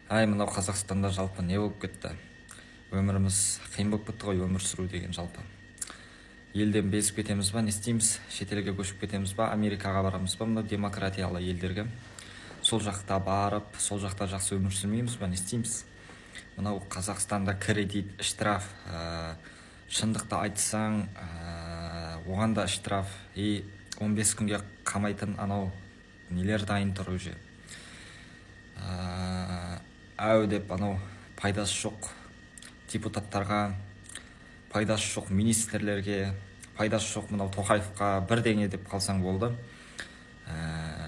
Мынау Қазақстанда жалпы не болып кетті? Өміріміз қиын болып кетті ғой, өмір сүру деген жалпы. Елден безіп кетеміз ба, не істейміз? Шетелге көшіп кетеміз ба, Америкаға барамыз ба, мынау демократиялы елдерге? Сол жақта барып, сол жақта жақсы өмір сүрмейміз ба, не істейміз? Мынау Қазақстанда кредит, штраф, шындықты айтсаң, оған да штраф, 15 күнге қамайтын анау нелер дайын тұр уже. Деп анау пайдасы жоқ депутаттарға, пайдасы жоқ министрлерге, пайдасы жоқ мынау Тоқаевқа бірдеңе деп қалсаң болды.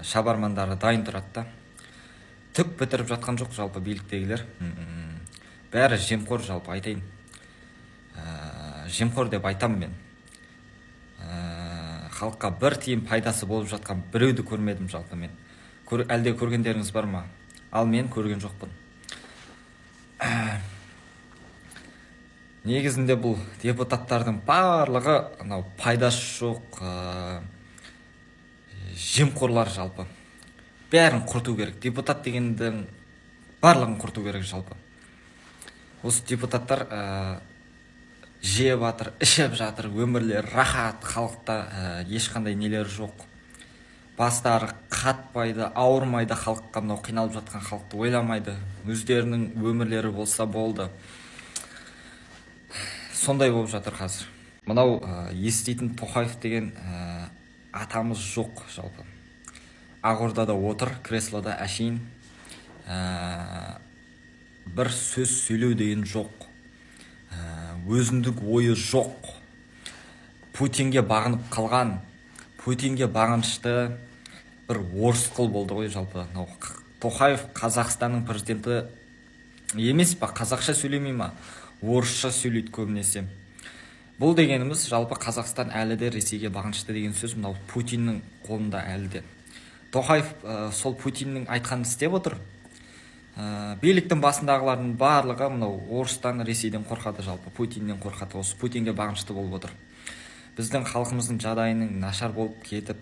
Шабармандары дайын тұрады да. Түк бітіріп жатқан жоқ жалпы биліктегілер. Бәрі жемқор жалпы айтайын. Жемқор деп айтам мен. Халыққа бір тиын пайдасы болып жатқан біреуді көрмедім жалпы мен. Әлде көргендеріңіз бар ма? Ал мен көрген жоқпын. Негізінде бұл депутаттардың барлығы анау пайдасы жоқ жемқорлар жалпы. Бәрін құрту керек. Депутат дегендің барлығын құрту керек жалпы. Осы депутаттар жеп жатыр, ішіп жатыр, өмірлері рахат, халықта ешқандай нелері жоқ. Бастары қатпайды, ауырмайды, халыққа мынау қиналып жатқан халықты ойламайды. Өздерінің өмірлері болса болды. Сондай болып жатыр қазір. Мынау еститін Тоқаев деген атамыз жоқ жалпы. Ақордада отыр, креслода әшейін. Бір сөз сөйлеу деген жоқ. Өзіндік ойы жоқ. Путинге бағынып қалған, Путинге бағынышты бір орысқыл болды ғой жалпы. Тоқаев Қазақстанның президенті емес па, қазақша сөйлемей ма, орысша сөйлейді көбінесе. Бұл дегеніміз жалпы Қазақстан әлі де Ресейге бағынышты деген сөз мынау Путиннің қолында әлі де. Тоқаев сол Путиннің айтқанын істеп отыр. Биліктің басындағылардың барлығы мынау орыстан, Ресейден қорқады жалпы, Путиннен қорқады, осы Путинге бағынышты болып отыр. Біздің халқымыздың жағдайының нашар болып кетіп,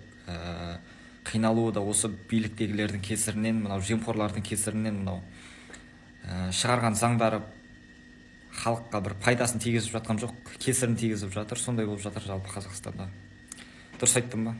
қиналуы да осы биліктегілердің кесірінен, мынау жемқорлардың кесірінен, мынау шығарған заңдары халыққа бір пайдасын тигізіп жатқан жоқ, кесірін тигізіп жатыр. Сондай болып жатыр жалпы Қазақстанда. Дұрыс айттым ба?